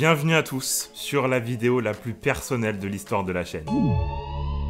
Bienvenue à tous sur la vidéo la plus personnelle de l'histoire de la chaîne.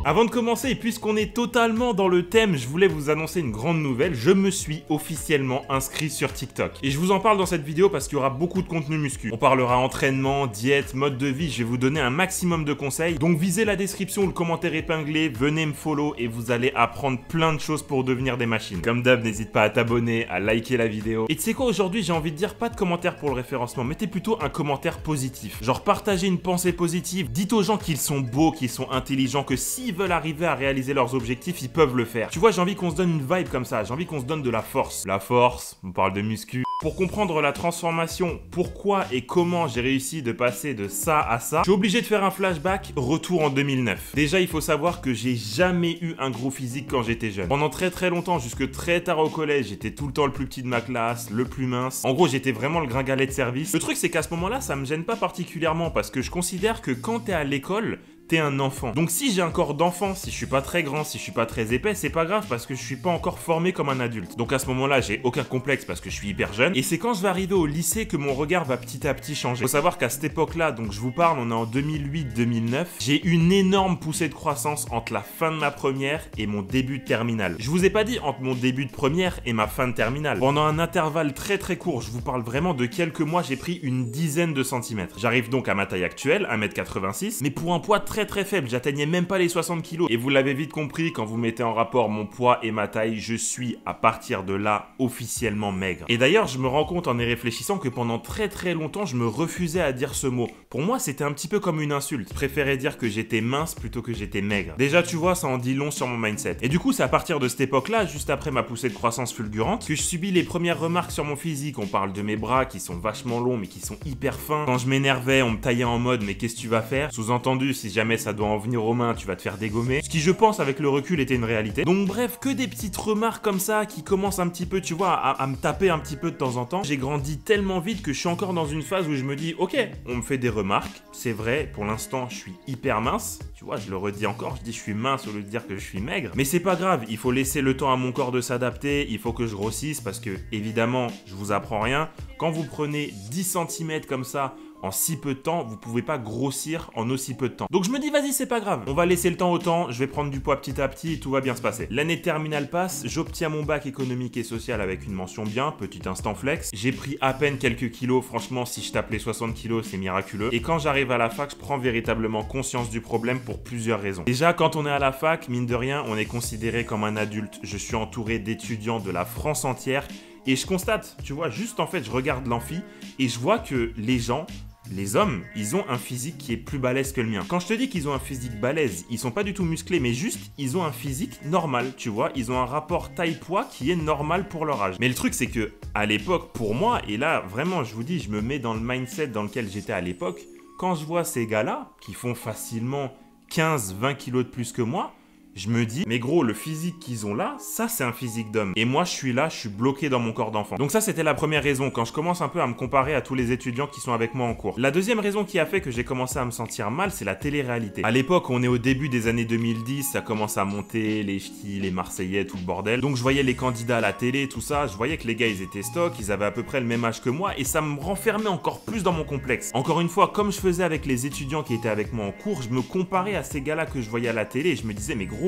Avant de commencer, et puisqu'on est totalement dans le thème, je voulais vous annoncer une grande nouvelle. Je me suis officiellement inscrit sur TikTok. Et je vous en parle dans cette vidéo parce qu'il y aura beaucoup de contenu muscu. On parlera entraînement, diète, mode de vie, je vais vous donner un maximum de conseils. Donc visez la description ou le commentaire épinglé, venez me follow et vous allez apprendre plein de choses pour devenir des machines. Comme d'hab, n'hésite pas à t'abonner, à liker la vidéo. Et tu sais quoi, aujourd'hui j'ai envie de dire pas de commentaire pour le référencement, mettez plutôt un commentaire positif. Genre partagez une pensée positive, dites aux gens qu'ils sont beaux, qu'ils sont intelligents, que s'ils veulent arriver à réaliser leurs objectifs, ils peuvent le faire. Tu vois, j'ai envie qu'on se donne une vibe comme ça, j'ai envie qu'on se donne de la force. La force, on parle de muscu. Pour comprendre la transformation, pourquoi et comment j'ai réussi de passer de ça à ça, je suis obligé de faire un flashback, retour en 2009. Déjà, il faut savoir que j'ai jamais eu un gros physique quand j'étais jeune. Pendant très longtemps, jusque très tard au collège, j'étais tout le temps le plus petit de ma classe, le plus mince. En gros, j'étais vraiment le gringalet de service. Le truc, c'est qu'à ce moment-là, ça me gêne pas particulièrement parce que je considère que quand t'es à l'école, t'es un enfant. Donc si j'ai un corps d'enfant, si je suis pas très grand, si je suis pas très épais, c'est pas grave parce que je suis pas encore formé comme un adulte. Donc à ce moment-là, j'ai aucun complexe parce que je suis hyper jeune. Et c'est quand je vais arriver au lycée que mon regard va petit à petit changer. Faut savoir qu'à cette époque-là, donc je vous parle, on est en 2008-2009, j'ai une énorme poussée de croissance entre la fin de ma première et mon début de terminale. Je vous ai pas dit entre mon début de première et ma fin de terminale. Pendant un intervalle très court, je vous parle vraiment de quelques mois, j'ai pris une dizaine de centimètres. J'arrive donc à ma taille actuelle, 1m86, mais pour un poids très faible, j'atteignais même pas les 60 kg. Et vous l'avez vite compris, quand vous mettez en rapport mon poids et ma taille, je suis à partir de là officiellement maigre. Et d'ailleurs, je me rends compte en y réfléchissant que pendant très longtemps, je me refusais à dire ce mot. Pour moi, c'était un petit peu comme une insulte. Je préférais dire que j'étais mince plutôt que j'étais maigre. Déjà, tu vois, ça en dit long sur mon mindset. Et du coup, c'est à partir de cette époque-là, juste après ma poussée de croissance fulgurante, que je subis les premières remarques sur mon physique. On parle de mes bras qui sont vachement longs mais qui sont hyper fins. Quand je m'énervais, on me taillait en mode mais qu'est-ce que tu vas faire? Sous-entendu, si jamais ça doit en venir aux mains, tu vas te faire dégommer. Ce qui, je pense, avec le recul, était une réalité. Donc bref, que des petites remarques comme ça qui commencent un petit peu, tu vois, à me taper un petit peu de temps en temps. J'ai grandi tellement vite que je suis encore dans une phase où je me dis, ok, on me fait des remarques, c'est vrai, pour l'instant, je suis hyper mince. Tu vois, je le redis encore, je dis je suis mince au lieu de dire que je suis maigre. Mais c'est pas grave, il faut laisser le temps à mon corps de s'adapter, il faut que je grossisse parce que, évidemment, je vous apprends rien. Quand vous prenez 10 cm comme ça, en si peu de temps, vous pouvez pas grossir en aussi peu de temps. Donc je me dis, vas-y, c'est pas grave. On va laisser le temps au temps, je vais prendre du poids petit à petit et tout va bien se passer. L'année de terminale passe, j'obtiens mon bac économique et social avec une mention bien, petit instant flex. J'ai pris à peine quelques kilos, franchement, si je tape les 60 kilos, c'est miraculeux. Et quand j'arrive à la fac, je prends véritablement conscience du problème pour plusieurs raisons. Déjà, quand on est à la fac, mine de rien, on est considéré comme un adulte. Je suis entouré d'étudiants de la France entière et je constate, tu vois, juste en fait, je regarde l'amphi et je vois que les gens, les hommes, ils ont un physique qui est plus balèze que le mien. Quand je te dis qu'ils ont un physique balèze, ils sont pas du tout musclés, mais juste, ils ont un physique normal, tu vois. Ils ont un rapport taille-poids qui est normal pour leur âge. Mais le truc, c'est que à l'époque, pour moi, et là, vraiment, je vous dis, je me mets dans le mindset dans lequel j'étais à l'époque, quand je vois ces gars-là, qui font facilement 15-20 kilos de plus que moi, je me dis, mais gros, le physique qu'ils ont là, ça c'est un physique d'homme. Et moi je suis là, je suis bloqué dans mon corps d'enfant. Donc ça c'était la première raison, quand je commence un peu à me comparer à tous les étudiants qui sont avec moi en cours. La deuxième raison qui a fait que j'ai commencé à me sentir mal, c'est la télé-réalité. À l'époque, on est au début des années 2010, ça commence à monter, les ch'tis, les Marseillais, tout le bordel. Donc je voyais les candidats à la télé, tout ça, je voyais que les gars ils étaient stock, ils avaient à peu près le même âge que moi, et ça me renfermait encore plus dans mon complexe. Encore une fois, comme je faisais avec les étudiants qui étaient avec moi en cours, je me comparais à ces gars-là que je voyais à la télé, et je me disais, mais gros,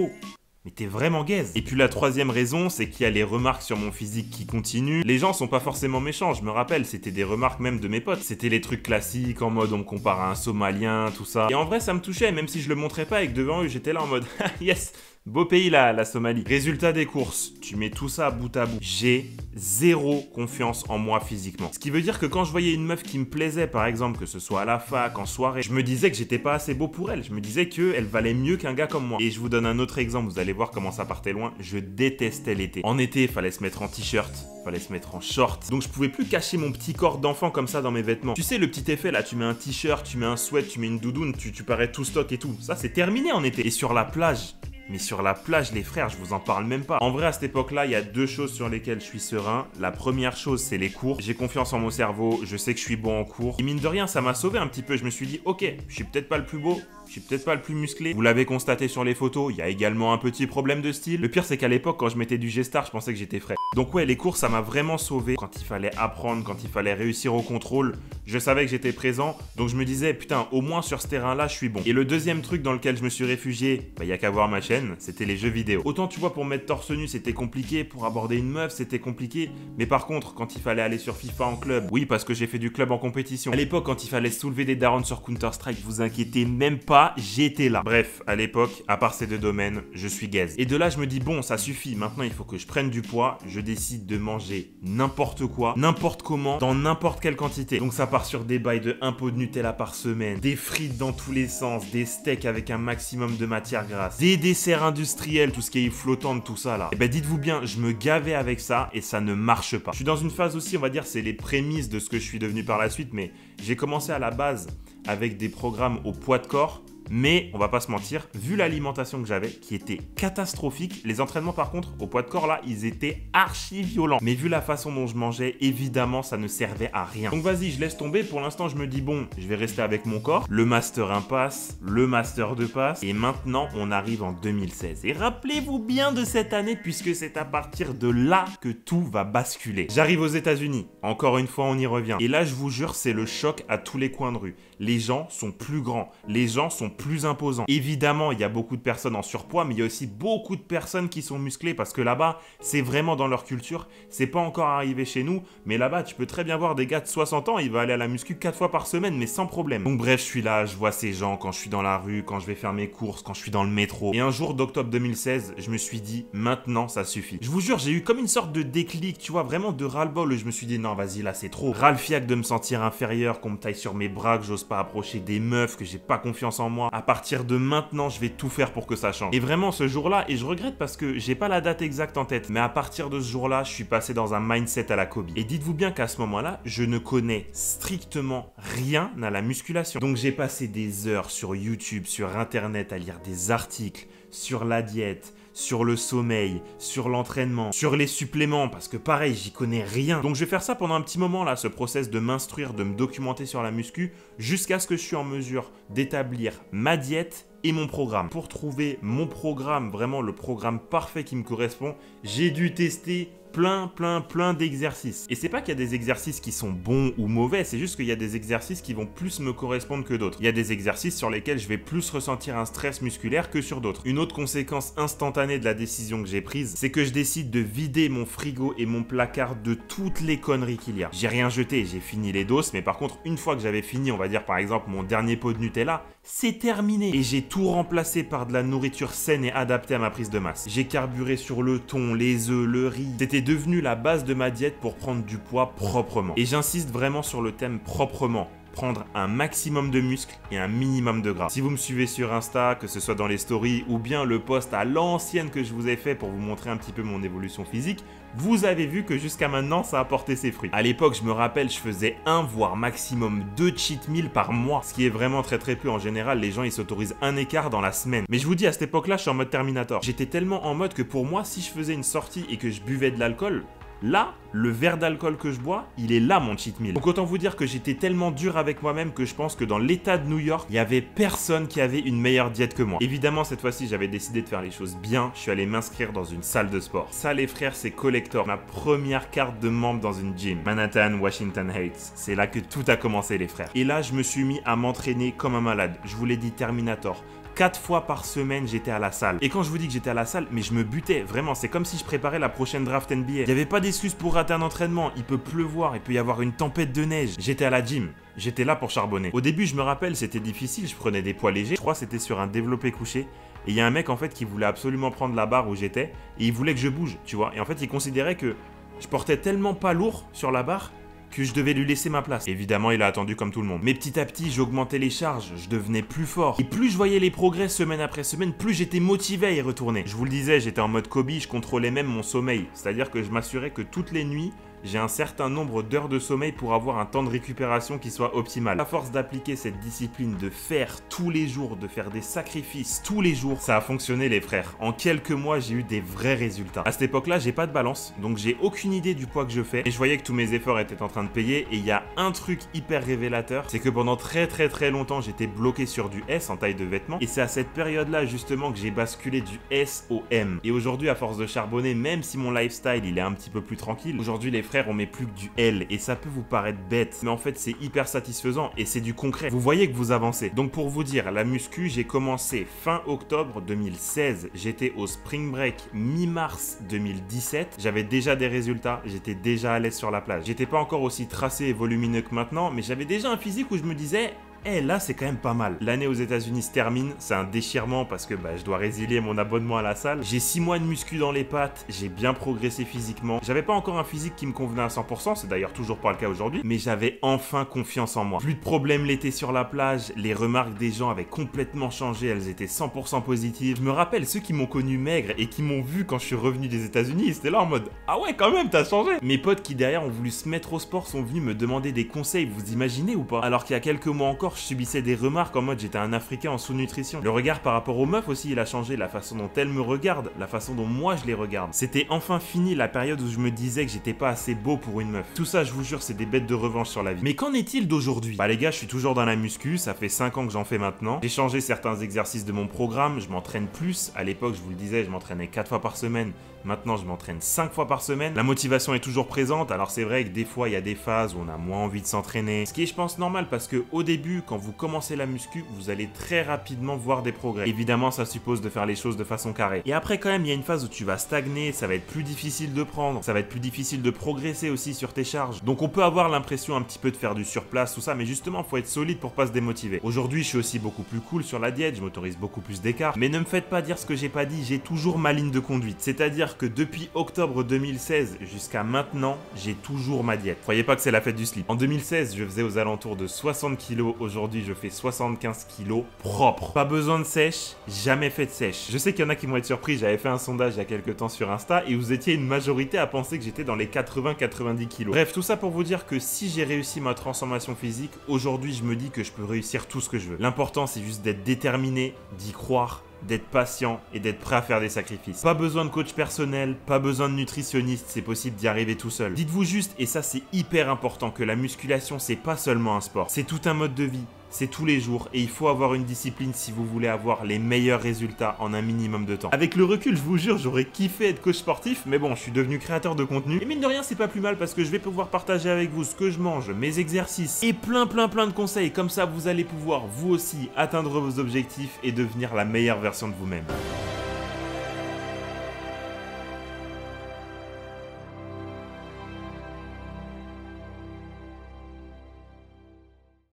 mais t'es vraiment gaze. Et puis la troisième raison, c'est qu'il y a les remarques sur mon physique qui continuent. Les gens sont pas forcément méchants, je me rappelle, c'était des remarques même de mes potes. C'était les trucs classiques, en mode on me compare à un Somalien, tout ça. Et en vrai, ça me touchait, même si je le montrais pas et que devant eux, j'étais là en mode yes, beau pays là, la Somalie. Résultat des courses, tu mets tout ça bout à bout. J'ai zéro confiance en moi physiquement. Ce qui veut dire que quand je voyais une meuf qui me plaisait, par exemple, que ce soit à la fac, en soirée, je me disais que j'étais pas assez beau pour elle. Je me disais qu'elle valait mieux qu'un gars comme moi. Et je vous donne un autre exemple, vous allez voir comment ça partait loin. Je détestais l'été. En été, fallait se mettre en t-shirt, fallait se mettre en short. Donc je pouvais plus cacher mon petit corps d'enfant comme ça dans mes vêtements. Tu sais le petit effet là, tu mets un t-shirt, tu mets un sweat, tu mets une doudoune, tu parais tout stock et tout. Ça c'est terminé en été. Et sur la plage, mais sur la plage, les frères, je vous en parle même pas. En vrai, à cette époque-là, il y a deux choses sur lesquelles je suis serein. La première chose, c'est les cours. J'ai confiance en mon cerveau, je sais que je suis bon en cours. Et mine de rien, ça m'a sauvé un petit peu. Je me suis dit, ok, je suis peut-être pas le plus beau, je suis peut-être pas le plus musclé. Vous l'avez constaté sur les photos, il y a également un petit problème de style. Le pire, c'est qu'à l'époque, quand je mettais du G-Star, je pensais que j'étais frais. Donc ouais, les cours, ça m'a vraiment sauvé. Quand il fallait apprendre, quand il fallait réussir au contrôle, je savais que j'étais présent, donc je me disais, putain, au moins sur ce terrain-là, je suis bon. Et le deuxième truc dans lequel je me suis réfugié, bah y a qu'à voir ma chaîne, c'était les jeux vidéo. Autant tu vois, pour mettre torse nu, c'était compliqué, pour aborder une meuf, c'était compliqué, mais par contre, quand il fallait aller sur FIFA en club, oui, parce que j'ai fait du club en compétition. À l'époque, quand il fallait soulever des darons sur Counter-Strike, vous inquiétez même pas, j'étais là. Bref, à l'époque, à part ces deux domaines, je suis gaze. Et de là, je me dis, bon, ça suffit, maintenant il faut que je prenne du poids, je décide de manger n'importe quoi, n'importe comment, dans n'importe quelle quantité. Donc ça part sur des bails de 1 pot de Nutella par semaine, des frites dans tous les sens, des steaks avec un maximum de matière grasse, des desserts industriels, tout ce qui est flottant, tout ça là. Et ben dites-vous bien, je me gavais avec ça et ça ne marche pas. Je suis dans une phase aussi, on va dire, c'est les prémices de ce que je suis devenu par la suite, mais j'ai commencé à la base avec des programmes au poids de corps. Mais, on va pas se mentir, vu l'alimentation que j'avais, qui était catastrophique, les entraînements par contre, au poids de corps là, ils étaient archi violents. Mais vu la façon dont je mangeais, évidemment, ça ne servait à rien. Donc vas-y, je laisse tomber. Pour l'instant, je me dis, bon, je vais rester avec mon corps. Le Master 1 passe, le Master 2 passe. Et maintenant, on arrive en 2016. Et rappelez-vous bien de cette année, puisque c'est à partir de là que tout va basculer. J'arrive aux États-Unis. Encore une fois, on y revient. Et là, je vous jure, c'est le choc à tous les coins de rue. Les gens sont plus grands. Les gens sont plus imposants. Évidemment, il y a beaucoup de personnes en surpoids, mais il y a aussi beaucoup de personnes qui sont musclées parce que là-bas, c'est vraiment dans leur culture. C'est pas encore arrivé chez nous, mais là-bas, tu peux très bien voir des gars de 60 ans, ils vont aller à la muscu 4 fois par semaine, mais sans problème. Donc bref, je suis là, je vois ces gens quand je suis dans la rue, quand je vais faire mes courses, quand je suis dans le métro. Et un jour d'octobre 2016, je me suis dit, maintenant, ça suffit. Je vous jure, j'ai eu comme une sorte de déclic, tu vois, vraiment de ras-le-bol. Je me suis dit, non, vas-y, là, c'est trop. Ras-le-fiac de me sentir inférieur, qu'on me taille sur mes bras, que j'ose pas approcher des meufs, que j'ai pas confiance en moi. À partir de maintenant, je vais tout faire pour que ça change. Et vraiment, ce jour-là, et je regrette parce que j'ai pas la date exacte en tête, mais à partir de ce jour-là, je suis passé dans un mindset à la Kobe. Et dites-vous bien qu'à ce moment-là, je ne connais strictement rien à la musculation. Donc j'ai passé des heures sur YouTube, sur Internet, à lire des articles sur la diète, sur le sommeil, sur l'entraînement, sur les suppléments, parce que pareil, j'y connais rien. Donc je vais faire ça pendant un petit moment là, ce process de m'instruire, de me documenter sur la muscu, jusqu'à ce que je suis en mesure d'établir ma diète et mon programme. Pour trouver mon programme, vraiment le programme parfait qui me correspond, j'ai dû tester plein d'exercices. Et c'est pas qu'il y a des exercices qui sont bons ou mauvais, c'est juste qu'il y a des exercices qui vont plus me correspondre que d'autres. Il y a des exercices sur lesquels je vais plus ressentir un stress musculaire que sur d'autres. Une autre conséquence instantanée de la décision que j'ai prise, c'est que je décide de vider mon frigo et mon placard de toutes les conneries qu'il y a. J'ai rien jeté, j'ai fini les doses, mais par contre, une fois que j'avais fini, on va dire par exemple mon dernier pot de Nutella, c'est terminé. Et j'ai tout remplacé par de la nourriture saine et adaptée à ma prise de masse. J'ai carburé sur le thon, les œufs, le riz. C'était devenu la base de ma diète pour prendre du poids proprement. Et j'insiste vraiment sur le thème proprement. Prendre un maximum de muscles et un minimum de gras. Si vous me suivez sur Insta, que ce soit dans les stories ou bien le post à l'ancienne que je vous ai fait pour vous montrer un petit peu mon évolution physique, vous avez vu que jusqu'à maintenant, ça a porté ses fruits. À l'époque, je me rappelle, je faisais 1 voire maximum 2 cheat meals par mois, ce qui est vraiment très peu. En général, les gens, ils s'autorisent un écart dans la semaine. Mais je vous dis, à cette époque-là, je suis en mode Terminator. J'étais tellement en mode que pour moi, si je faisais une sortie et que je buvais de l'alcool, là, le verre d'alcool que je bois, il est là mon cheat meal. Donc autant vous dire que j'étais tellement dur avec moi-même que je pense que dans l'état de New York, il y avait personne qui avait une meilleure diète que moi. Évidemment, cette fois-ci, j'avais décidé de faire les choses bien. Je suis allé m'inscrire dans une salle de sport. Ça, les frères, c'est Collector. Ma première carte de membre dans une gym. Manhattan, Washington Heights. C'est là que tout a commencé, les frères. Et là, je me suis mis à m'entraîner comme un malade. Je vous l'ai dit, Terminator. 4 fois par semaine, j'étais à la salle. Et quand je vous dis que j'étais à la salle, mais je me butais, vraiment, c'est comme si je préparais la prochaine draft NBA. Il n'y avait pas d'excuse pour rater un entraînement, il peut pleuvoir, il peut y avoir une tempête de neige. J'étais à la gym, j'étais là pour charbonner. Au début, je me rappelle, c'était difficile, je prenais des poids légers. Je crois que c'était sur un développé couché. Et il y a un mec, en fait, qui voulait absolument prendre la barre où j'étais, et il voulait que je bouge, tu vois. Et en fait, il considérait que je portais tellement pas lourd sur la barre que je devais lui laisser ma place. Évidemment, il a attendu comme tout le monde. Mais petit à petit, j'augmentais les charges, je devenais plus fort. Et plus je voyais les progrès semaine après semaine, plus j'étais motivé à y retourner. Je vous le disais, j'étais en mode Kobe, je contrôlais même mon sommeil. C'est-à-dire que je m'assurais que toutes les nuits, j'ai un certain nombre d'heures de sommeil pour avoir un temps de récupération qui soit optimal. À force d'appliquer cette discipline, de faire tous les jours, de faire des sacrifices tous les jours, ça a fonctionné les frères. En quelques mois, j'ai eu des vrais résultats. À cette époque-là, j'ai pas de balance, donc j'ai aucune idée du poids que je fais. Et je voyais que tous mes efforts étaient en train de payer. Et il y a un truc hyper révélateur, c'est que pendant très longtemps, j'étais bloqué sur du S en taille de vêtements. Et c'est à cette période-là justement que j'ai basculé du S au M. Et aujourd'hui, à force de charbonner, même si mon lifestyle il est un petit peu plus tranquille, aujourd'hui les frères, frère, on met plus que du L et ça peut vous paraître bête, mais en fait c'est hyper satisfaisant et c'est du concret. Vous voyez que vous avancez. Donc pour vous dire, la muscu, j'ai commencé fin octobre 2016. J'étais au Spring Break mi-mars 2017. J'avais déjà des résultats, j'étais déjà à l'aise sur la plage. J'étais pas encore aussi tracé et volumineux que maintenant, mais j'avais déjà un physique où je me disais... là c'est quand même pas mal. L'année aux États-Unis se termine, c'est un déchirement parce que je dois résilier mon abonnement à la salle. J'ai 6 mois de muscu dans les pattes, j'ai bien progressé physiquement. J'avais pas encore un physique qui me convenait à 100%, c'est d'ailleurs toujours pas le cas aujourd'hui, mais j'avais enfin confiance en moi. Plus de problèmes l'été sur la plage, les remarques des gens avaient complètement changé, elles étaient 100% positives. Je me rappelle ceux qui m'ont connu maigre et qui m'ont vu quand je suis revenu des États-Unis, ils étaient là en mode ah ouais quand même t'as changé. Mes potes qui derrière ont voulu se mettre au sport sont venus me demander des conseils, vous imaginez ou pas? Alors qu'il y a quelques mois encore je subissais des remarques en mode j'étais un Africain en sous-nutrition. Le regard par rapport aux meufs aussi il a changé, la façon dont elles me regardent, la façon dont moi je les regarde. C'était enfin fini la période où je me disais que j'étais pas assez beau pour une meuf. Tout ça je vous jure c'est des bêtes de revanche sur la vie. Mais qu'en est-il d'aujourd'hui? Les gars je suis toujours dans la muscu, ça fait 5 ans que j'en fais maintenant. J'ai changé certains exercices de mon programme, je m'entraîne plus. À l'époque je vous le disais je m'entraînais 4 fois par semaine. Maintenant, je m'entraîne 5 fois par semaine. La motivation est toujours présente. Alors, c'est vrai que des fois, il y a des phases où on a moins envie de s'entraîner. Ce qui est, je pense, normal parce que au début, quand vous commencez la muscu, vous allez très rapidement voir des progrès. Évidemment, ça suppose de faire les choses de façon carrée. Et après, quand même, il y a une phase où tu vas stagner. Ça va être plus difficile de prendre. Ça va être plus difficile de progresser aussi sur tes charges. Donc, on peut avoir l'impression un petit peu de faire du surplace, tout ça. Mais justement, faut être solide pour pas se démotiver. Aujourd'hui, je suis aussi beaucoup plus cool sur la diète. Je m'autorise beaucoup plus d'écart. Mais ne me faites pas dire ce que j'ai pas dit. J'ai toujours ma ligne de conduite. C'est-à-dire que depuis octobre 2016 jusqu'à maintenant, j'ai toujours ma diète. Croyez pas que c'est la fête du slip. En 2016, je faisais aux alentours de 60 kg. Aujourd'hui, je fais 75 kg propre. Pas besoin de sèche, jamais fait de sèche. Je sais qu'il y en a qui vont être surpris. J'avais fait un sondage il y a quelques temps sur Insta et vous étiez une majorité à penser que j'étais dans les 80-90 kg. Bref, tout ça pour vous dire que si j'ai réussi ma transformation physique, aujourd'hui, je me dis que je peux réussir tout ce que je veux. L'important, c'est juste d'être déterminé, d'y croire, d'être patient et d'être prêt à faire des sacrifices. Pas besoin de coach personnel, pas besoin de nutritionniste, c'est possible d'y arriver tout seul. Dites-vous juste, et ça c'est hyper important, que la musculation c'est pas seulement un sport, c'est tout un mode de vie. C'est tous les jours et il faut avoir une discipline si vous voulez avoir les meilleurs résultats en un minimum de temps. Avec le recul, je vous jure, j'aurais kiffé être coach sportif, mais bon, je suis devenu créateur de contenu. Et mine de rien, c'est pas plus mal parce que je vais pouvoir partager avec vous ce que je mange, mes exercices et plein de conseils. Comme ça, vous allez pouvoir, vous aussi, atteindre vos objectifs et devenir la meilleure version de vous-même.